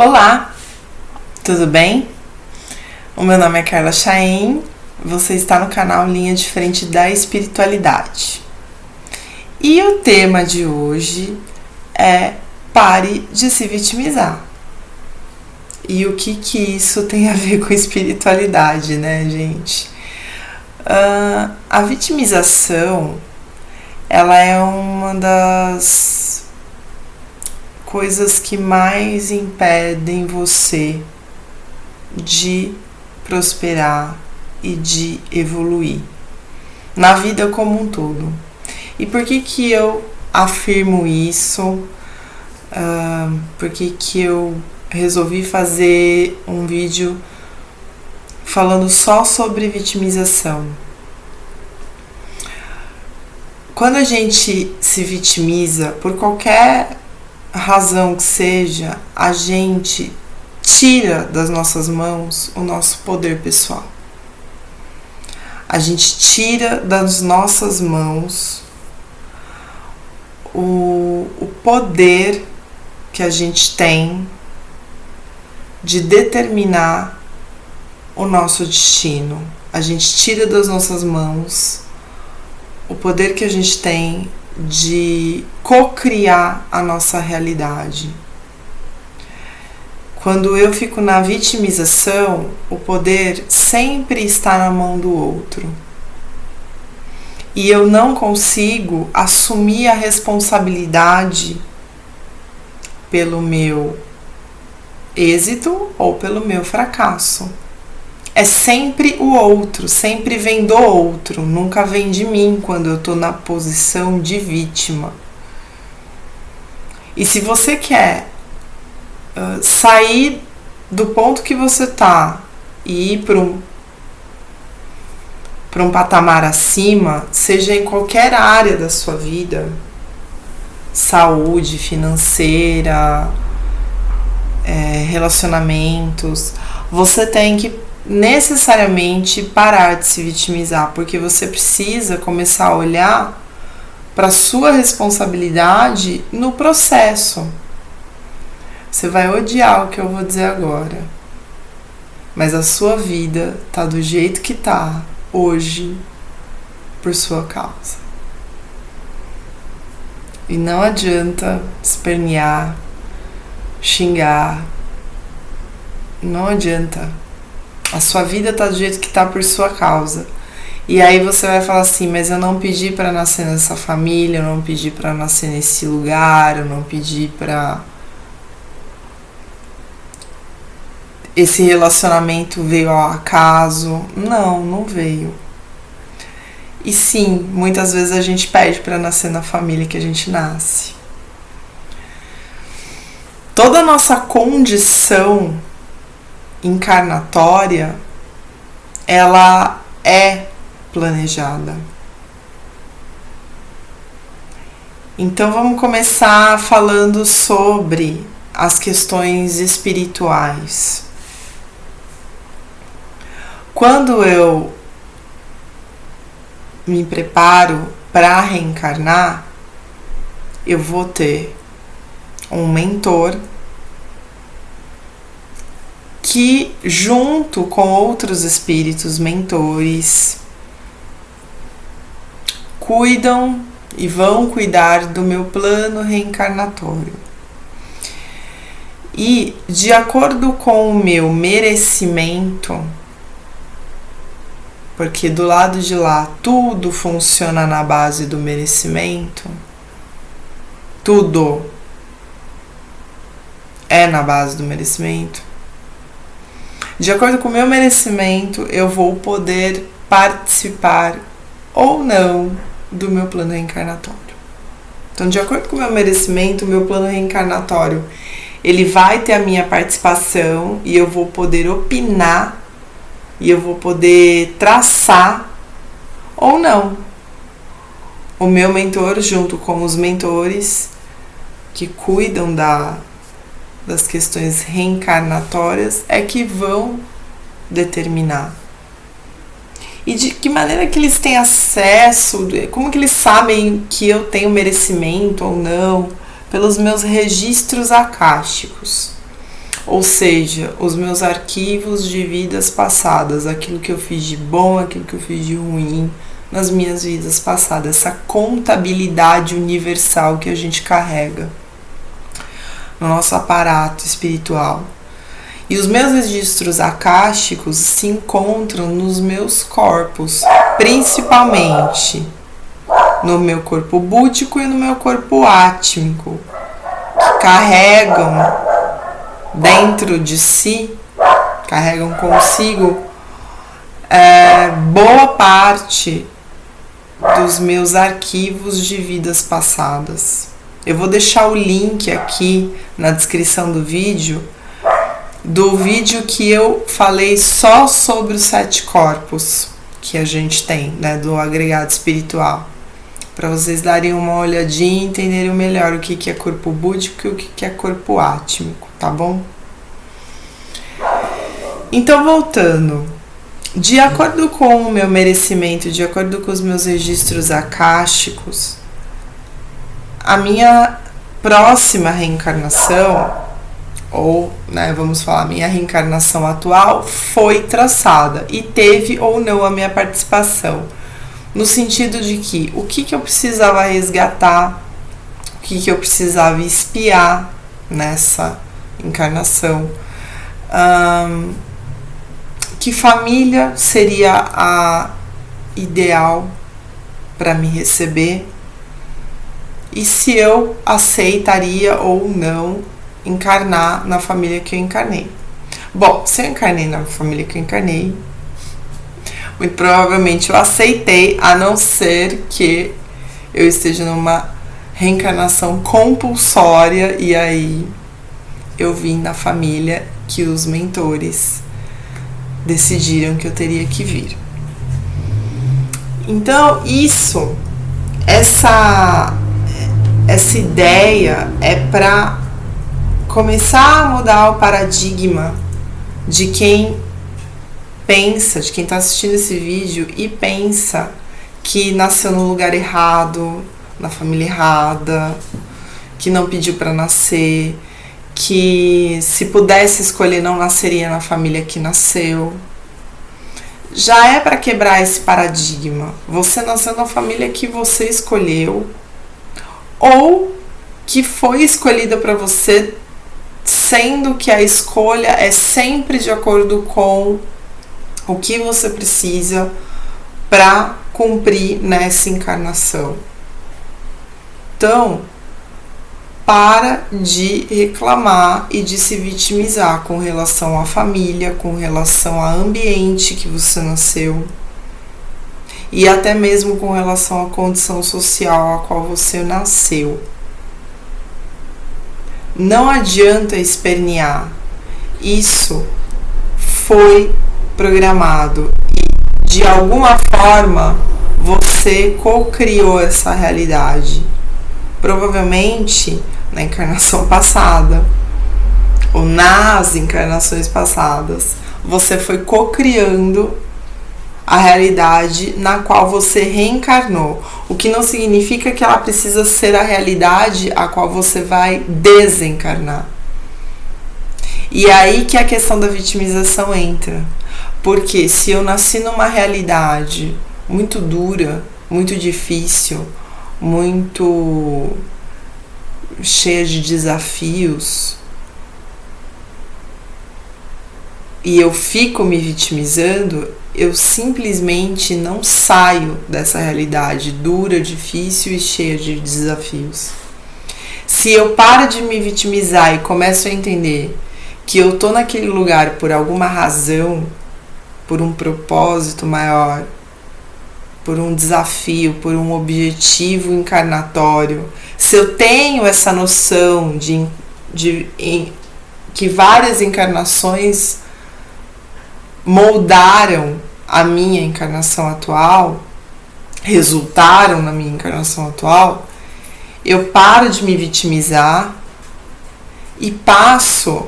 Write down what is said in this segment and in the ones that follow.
Olá, tudo bem? O meu nome é Carla Chaim, você está no canal Linha de Frente da Espiritualidade. E o tema de hoje é pare de se vitimizar. E o que isso tem a ver com espiritualidade, né, gente? A vitimização, ela é uma das coisas que mais impedem você de prosperar e de evoluir na vida como um todo. E por que eu afirmo isso? Por que eu resolvi fazer um vídeo falando só sobre vitimização? Quando a gente se vitimiza por qualquer razão que seja, a gente tira das nossas mãos o nosso poder pessoal. A gente tira das nossas mãos o poder que a gente tem de determinar o nosso destino. A gente tira das nossas mãos o poder que a gente tem de co-criar a nossa realidade. Quando eu fico na vitimização, o poder sempre está na mão do outro. E eu não consigo assumir a responsabilidade pelo meu êxito ou pelo meu fracasso. É sempre o outro, sempre vem do outro, nunca vem de mim quando eu estou na posição de vítima. E se você quer sair do ponto que você está e ir para um patamar acima, seja em qualquer área da sua vida, saúde, financeira, relacionamentos, você tem que necessariamente parar de se vitimizar, porque você precisa começar a olhar para a sua responsabilidade no processo. Você vai odiar o que eu vou dizer agora, mas a sua vida tá do jeito que tá hoje por sua causa. E não adianta espernear, xingar, não adianta. A sua vida tá do jeito que tá por sua causa. E aí você vai falar assim, mas eu não pedi para nascer nessa família, eu não pedi para nascer nesse lugar, eu não pedi para esse relacionamento veio ao acaso. Não veio. E sim, muitas vezes a gente pede para nascer na família que a gente nasce. Toda a nossa condição encarnatória, ela é planejada. Então vamos começar falando sobre as questões espirituais. Quando eu me preparo para reencarnar, eu vou ter um mentor que, junto com outros espíritos mentores, cuidam e vão cuidar do meu plano reencarnatório. E, de acordo com o meu merecimento, porque do lado de lá tudo funciona na base do merecimento, tudo é na base do merecimento. De acordo com o meu merecimento, eu vou poder participar ou não do meu plano reencarnatório. Então, de acordo com o meu merecimento, o meu plano reencarnatório, ele vai ter a minha participação e eu vou poder opinar e eu vou poder traçar ou não. O meu mentor, junto com os mentores que cuidam das questões reencarnatórias, é que vão determinar. E de que maneira que eles têm acesso, como que eles sabem que eu tenho merecimento ou não, pelos meus registros akáshicos. Ou seja, os meus arquivos de vidas passadas, aquilo que eu fiz de bom, aquilo que eu fiz de ruim nas minhas vidas passadas, essa contabilidade universal que a gente carrega no nosso aparato espiritual. E os meus registros akáshicos se encontram nos meus corpos, principalmente no meu corpo búdico e no meu corpo átmico, que carregam dentro de si, carregam consigo boa parte dos meus arquivos de vidas passadas. Eu vou deixar o link aqui na descrição do vídeo que eu falei só sobre os 7 corpos que a gente tem, né, do agregado espiritual, para vocês darem uma olhadinha e entenderem melhor o que é corpo búdico e o que é corpo átmico, tá bom? Então, voltando, de acordo com o meu merecimento, de acordo com os meus registros akáshicos, a minha próxima reencarnação, ou, né, vamos falar, minha reencarnação atual, foi traçada e teve ou não a minha participação. No sentido de que o que eu precisava resgatar, o que eu precisava espiar nessa encarnação, que família seria a ideal para me receber e se eu aceitaria ou não encarnar na família que eu encarnei. Bom, se eu encarnei na família que eu encarnei, muito provavelmente eu aceitei, a não ser que eu esteja numa reencarnação compulsória e aí eu vim na família que os mentores decidiram que eu teria que vir. Então, essa ideia é para começar a mudar o paradigma de quem pensa, de quem está assistindo esse vídeo e pensa que nasceu no lugar errado, na família errada, que não pediu para nascer, que se pudesse escolher não nasceria na família que nasceu. Já é para quebrar esse paradigma. Você nasceu na família que você escolheu ou que foi escolhida para você, sendo que a escolha é sempre de acordo com o que você precisa para cumprir nessa encarnação. Então, para de reclamar e de se vitimizar com relação à família, com relação ao ambiente que você nasceu e até mesmo com relação à condição social a qual você nasceu. Não adianta espernear. Isso foi programado e de alguma forma você co-criou essa realidade. Provavelmente na encarnação passada ou nas encarnações passadas, você foi co-criando a realidade na qual você reencarnou, o que não significa que ela precisa ser a realidade a qual você vai desencarnar. E é aí que a questão da vitimização entra, porque se eu nasci numa realidade muito dura, muito difícil, muito cheia de desafios, e eu fico me vitimizando, eu simplesmente não saio dessa realidade dura, difícil e cheia de desafios. Se eu paro de me vitimizar e começo a entender que eu tô naquele lugar por alguma razão, por um propósito maior, por um desafio, por um objetivo encarnatório, se eu tenho essa noção de que várias encarnações moldaram a minha encarnação atual, resultaram na minha encarnação atual, eu paro de me vitimizar e passo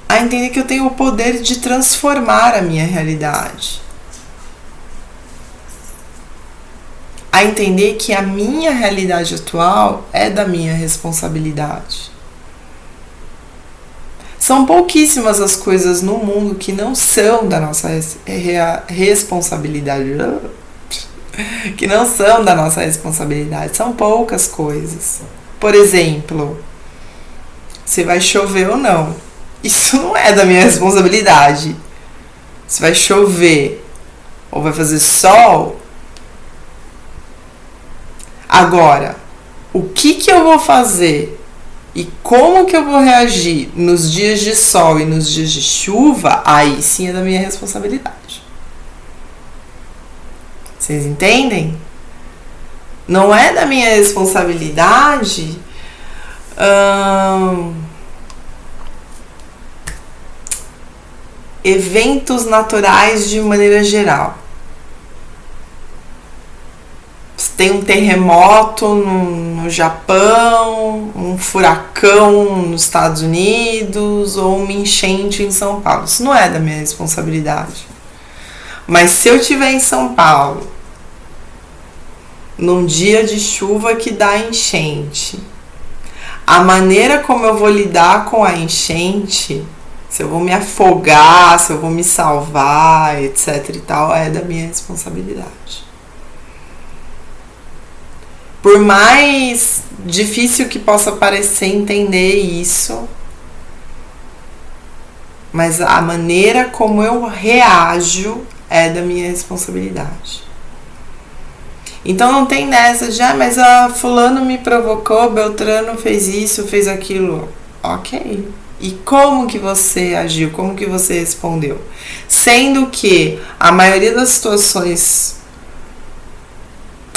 a entender que eu tenho o poder de transformar a minha realidade. A entender que a minha realidade atual é da minha responsabilidade. São pouquíssimas as coisas no mundo que não são da nossa responsabilidade. Que não são da nossa responsabilidade. São poucas coisas. Por exemplo, se vai chover ou não. Isso não é da minha responsabilidade. Se vai chover ou vai fazer sol. Agora, o que eu vou fazer e como que eu vou reagir nos dias de sol e nos dias de chuva, aí sim é da minha responsabilidade. Vocês entendem? Não é da minha responsabilidade eventos naturais de maneira geral. Tem um terremoto no Japão, um furacão nos Estados Unidos ou uma enchente em São Paulo. Isso não é da minha responsabilidade. Mas se eu estiver em São Paulo, num dia de chuva que dá enchente, a maneira como eu vou lidar com a enchente, se eu vou me afogar, se eu vou me salvar, etc e tal, é da minha responsabilidade. Por mais difícil que possa parecer entender isso, mas a maneira como eu reajo é da minha responsabilidade. Então não tem nessa de, mas a fulano me provocou, Beltrano fez isso, fez aquilo. Ok. E como que você agiu? Como que você respondeu? Sendo que a maioria das situações,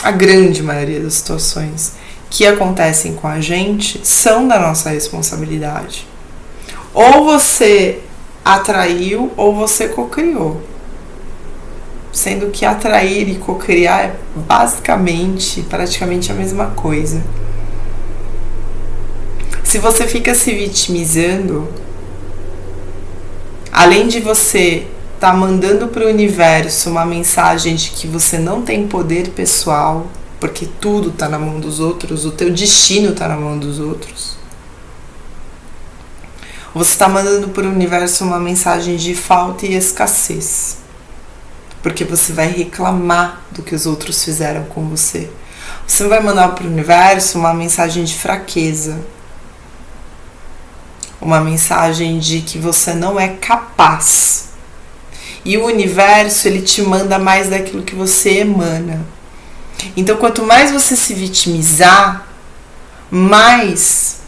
a grande maioria das situações que acontecem com a gente são da nossa responsabilidade. Ou você atraiu ou você cocriou. Sendo que atrair e cocriar é praticamente a mesma coisa. Se você fica se vitimizando, além de você tá mandando para o universo uma mensagem de que você não tem poder pessoal, porque tudo tá na mão dos outros, o teu destino tá na mão dos outros. Você está mandando para o universo uma mensagem de falta e escassez, porque você vai reclamar do que os outros fizeram com você. Você vai mandar para o universo uma mensagem de fraqueza, uma mensagem de que você não é capaz. E o universo, ele te manda mais daquilo que você emana. Então, quanto mais você se vitimizar, mais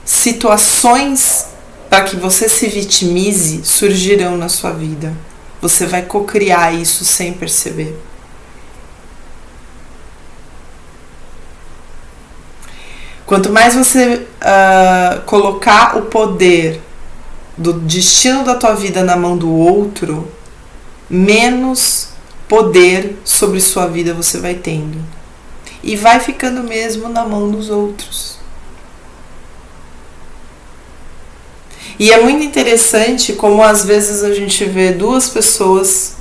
situações para que você se vitimize surgirão na sua vida. Você vai cocriar isso sem perceber. Quanto mais você colocar o poder do destino da tua vida na mão do outro, menos poder sobre sua vida você vai tendo. E vai ficando mesmo na mão dos outros. E é muito interessante como às vezes a gente vê duas pessoas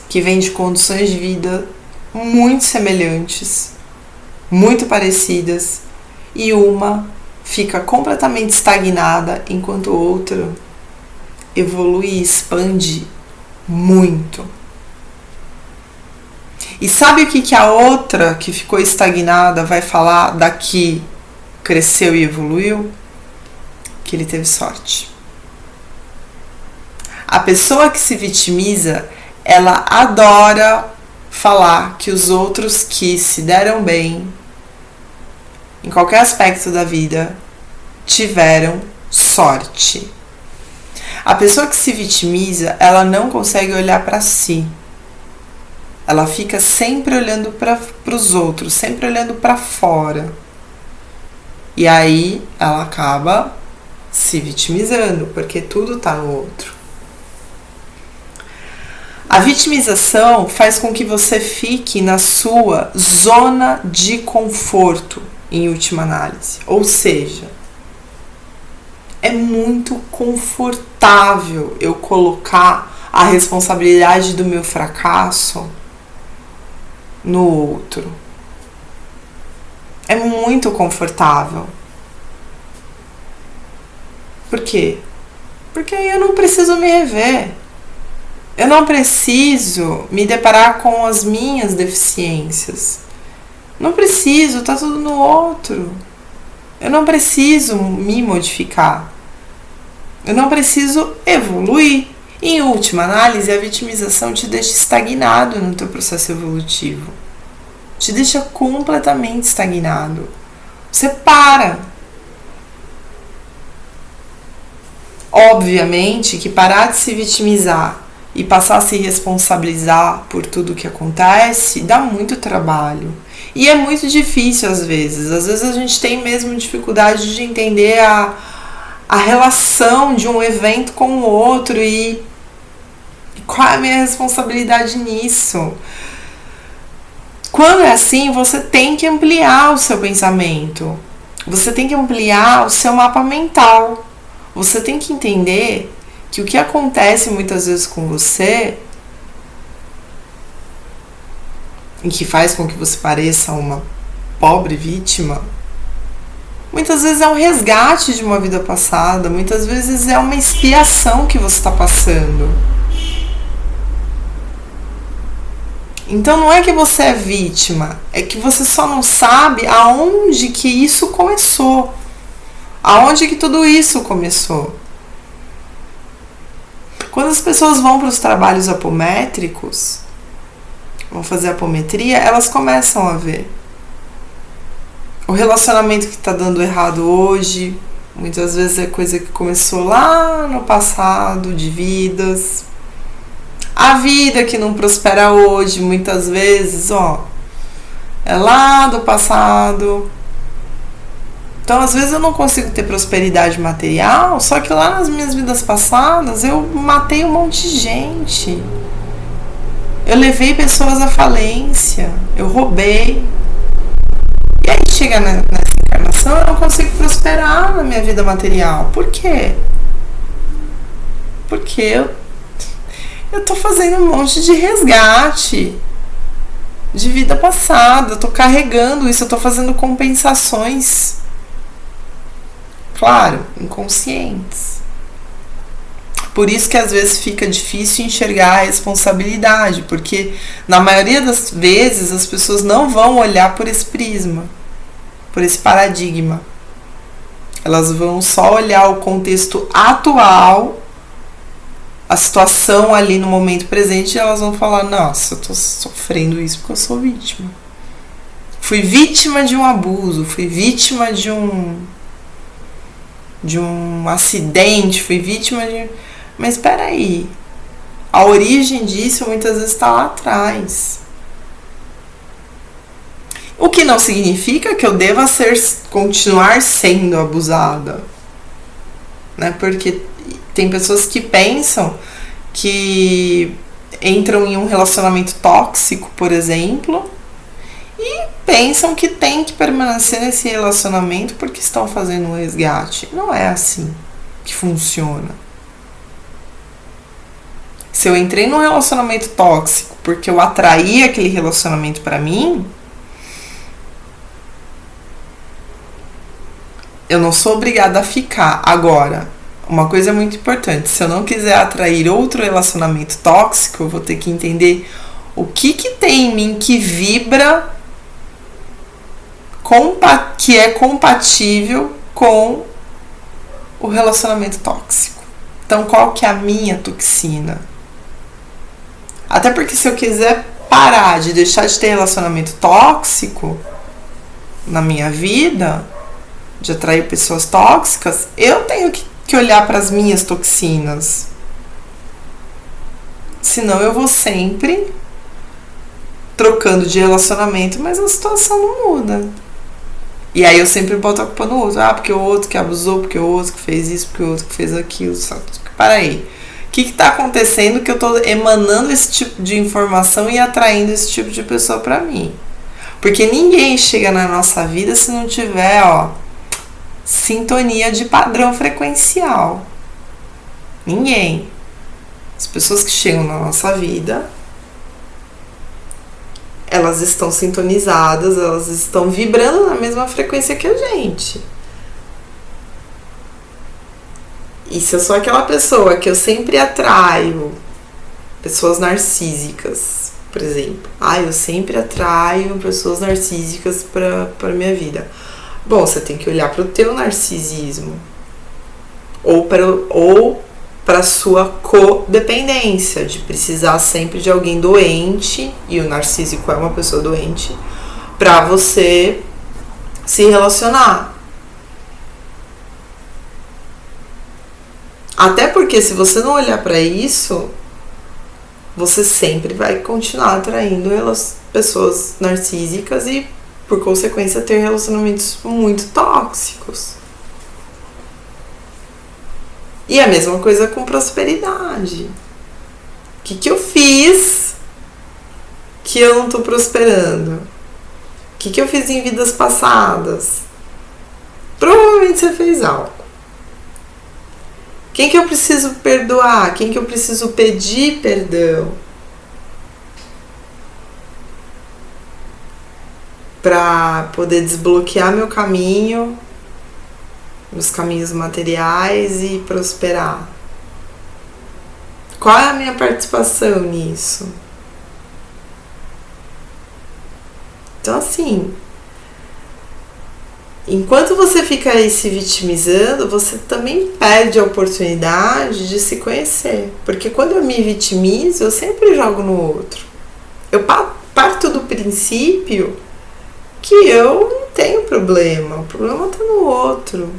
que vêm de condições de vida muito semelhantes, muito parecidas, e uma fica completamente estagnada enquanto a outra evolui e expande muito. E sabe o que a outra que ficou estagnada vai falar daqui cresceu e evoluiu? Que ele teve sorte. A pessoa que se vitimiza, ela adora falar que os outros que se deram bem em qualquer aspecto da vida tiveram sorte. A pessoa que se vitimiza, ela não consegue olhar para si. Ela fica sempre olhando para os outros, sempre olhando para fora. E aí ela acaba se vitimizando, porque tudo está no outro. A vitimização faz com que você fique na sua zona de conforto, em última análise. Ou seja, é muito confortável eu colocar a responsabilidade do meu fracasso no outro. É muito confortável. Por quê? Porque aí eu não preciso me rever. Eu não preciso me deparar com as minhas deficiências. Não preciso, tá tudo no outro. Eu não preciso me modificar. Eu não preciso evoluir. Em última análise, a vitimização te deixa estagnado no teu processo evolutivo. Te deixa completamente estagnado. Você para. Obviamente que parar de se vitimizar e passar a se responsabilizar por tudo que acontece dá muito trabalho. E é muito difícil às vezes. Às vezes a gente tem mesmo dificuldade de entender a relação de um evento com o outro e qual é a minha responsabilidade nisso. Quando é assim, você tem que ampliar o seu pensamento. Você tem que ampliar o seu mapa mental. Você tem que entender que o que acontece muitas vezes com você e que faz com que você pareça uma pobre vítima, muitas vezes é um resgate de uma vida passada, muitas vezes é uma expiação que você está passando. Então não é que você é vítima, é que você só não sabe aonde que isso começou. Aonde que tudo isso começou? Quando as pessoas vão para os trabalhos apométricos, vão fazer apometria, elas começam a ver o relacionamento que está dando errado hoje. Muitas vezes é coisa que começou lá no passado, de vidas. A vida que não prospera hoje, muitas vezes, é lá do passado. Então, às vezes eu não consigo ter prosperidade material, só que lá nas minhas vidas passadas eu matei um monte de gente. Eu levei pessoas à falência, eu roubei. E aí chega nessa encarnação, eu não consigo prosperar na minha vida material. Por quê? Porque eu tô fazendo um monte de resgate de vida passada, eu tô carregando isso, eu tô fazendo compensações. Claro, inconscientes. Por isso que às vezes fica difícil enxergar a responsabilidade, porque na maioria das vezes as pessoas não vão olhar por esse prisma, por esse paradigma. Elas vão só olhar o contexto atual, a situação ali no momento presente, e elas vão falar: nossa, eu tô sofrendo isso porque eu sou vítima. Fui vítima de um abuso, fui vítima de um acidente, fui vítima de... Mas espera aí, a origem disso muitas vezes está lá atrás. O que não significa que eu deva continuar sendo abusada, né? Porque tem pessoas que pensam que entram em um relacionamento tóxico, por exemplo, e pensam que tem que permanecer nesse relacionamento porque estão fazendo um resgate. Não é assim que funciona. Se eu entrei num relacionamento tóxico porque eu atraí aquele relacionamento para mim, eu não sou obrigada a ficar. Agora, uma coisa muito importante: se eu não quiser atrair outro relacionamento tóxico, eu vou ter que entender o que tem em mim que vibra, que é compatível com o relacionamento tóxico. Então, qual que é a minha toxina? Até porque se eu quiser parar de deixar de ter relacionamento tóxico na minha vida, de atrair pessoas tóxicas, eu tenho que olhar para as minhas toxinas. Senão eu vou sempre trocando de relacionamento, mas a situação não muda. E aí eu sempre boto a culpa no outro. Porque o outro que abusou, porque o outro que fez isso, porque o outro que fez aquilo. Para aí. O que está acontecendo que eu estou emanando esse tipo de informação e atraindo esse tipo de pessoa para mim? Porque ninguém chega na nossa vida se não tiver, sintonia de padrão frequencial. Ninguém. As pessoas que chegam na nossa vida, elas estão sintonizadas, elas estão vibrando na mesma frequência que a gente. E se eu sou aquela pessoa que eu sempre atraio pessoas narcísicas, por exemplo. Eu sempre atraio pessoas narcísicas para minha vida. Bom, você tem que olhar para o teu narcisismo. Ou para sua codependência, de precisar sempre de alguém doente, e o narcísico é uma pessoa doente, para você se relacionar. Até porque se você não olhar para isso, você sempre vai continuar atraindo pessoas narcísicas e, por consequência, ter relacionamentos muito tóxicos. E a mesma coisa com prosperidade. O que eu fiz que eu não tô prosperando? O que eu fiz em vidas passadas? Provavelmente você fez algo. Quem que eu preciso perdoar? Quem que eu preciso pedir perdão? Para poder desbloquear meu caminho, meus caminhos materiais e prosperar. Qual é a minha participação nisso? Então, assim, enquanto você fica aí se vitimizando, você também perde a oportunidade de se conhecer. Porque quando eu me vitimizo, eu sempre jogo no outro. Eu parto do princípio que eu não tenho problema. O problema tá no outro.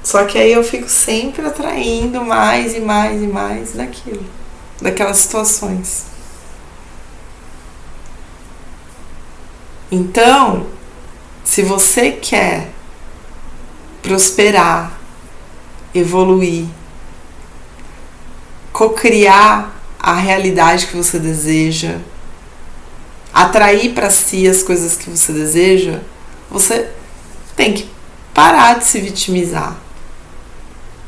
Só que aí eu fico sempre atraindo mais e mais e mais daquelas situações. Então, se você quer prosperar, evoluir, cocriar a realidade que você deseja, atrair para si as coisas que você deseja, você tem que parar de se vitimizar.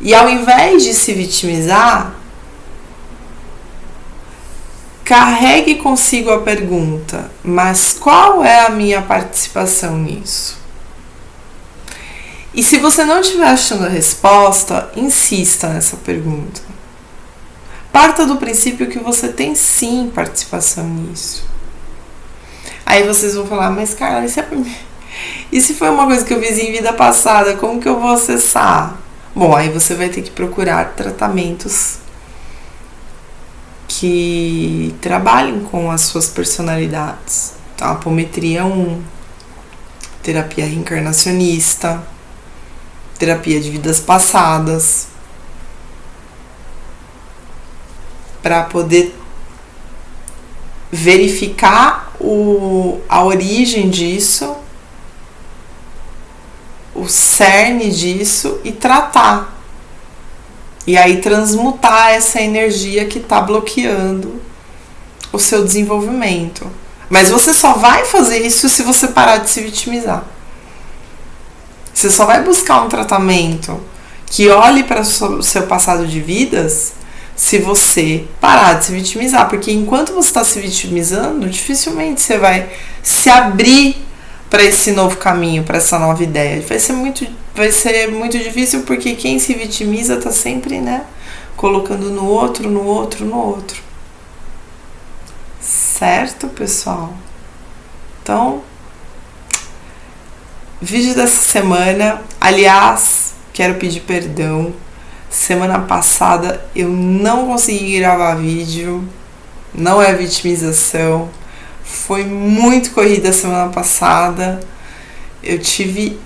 E ao invés de se vitimizar, carregue consigo a pergunta: mas qual é a minha participação nisso? E se você não estiver achando a resposta, insista nessa pergunta. Parta do princípio que você tem sim participação nisso. Aí vocês vão falar: mas Carla, e se foi uma coisa que eu fiz em vida passada, como que eu vou acessar? Bom, aí você vai ter que procurar tratamentos que trabalhem com as suas personalidades. Tá? A apometria é terapia reencarnacionista, terapia de vidas passadas, para poder verificar a origem disso, o cerne disso e tratar. E aí transmutar essa energia que está bloqueando o seu desenvolvimento. Mas você só vai fazer isso se você parar de se vitimizar. Você só vai buscar um tratamento que olhe para o seu passado de vidas se você parar de se vitimizar. Porque enquanto você está se vitimizando, dificilmente você vai se abrir para esse novo caminho, para essa nova ideia. Vai ser muito difícil, porque quem se vitimiza está sempre, colocando no outro. Certo, pessoal? Então, vídeo dessa semana. Aliás, quero pedir perdão. Semana passada eu não consegui gravar vídeo. Não é vitimização. Foi muito corrida a semana passada. Eu tive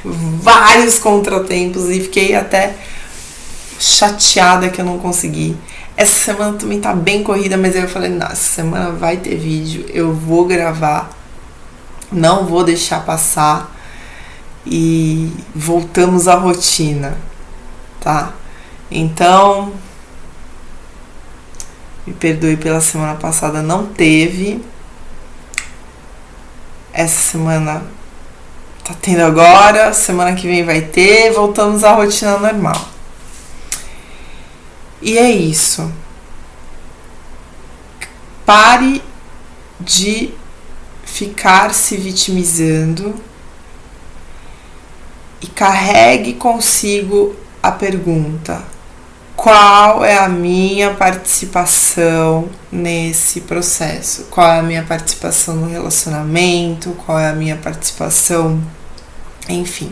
vários contratempos e fiquei até chateada que eu não consegui. Essa semana também tá bem corrida, mas aí eu falei: não, essa semana vai ter vídeo, eu vou gravar, não vou deixar passar. E voltamos à rotina, tá? Então, me perdoe pela semana passada, não teve. Essa semana tá tendo agora, semana que vem vai ter, voltamos à rotina normal. E é isso. Pare de ficar se vitimizando e carregue consigo a pergunta: qual é a minha participação nesse processo? Qual é a minha participação no relacionamento? Qual é a minha participação, enfim,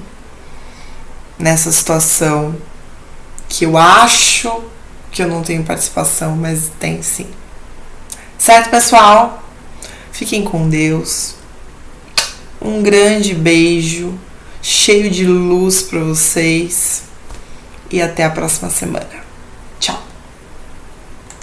nessa situação que eu acho que eu não tenho participação, mas tem sim. Certo, pessoal? Fiquem com Deus. Um grande beijo, cheio de luz para vocês e até a próxima semana.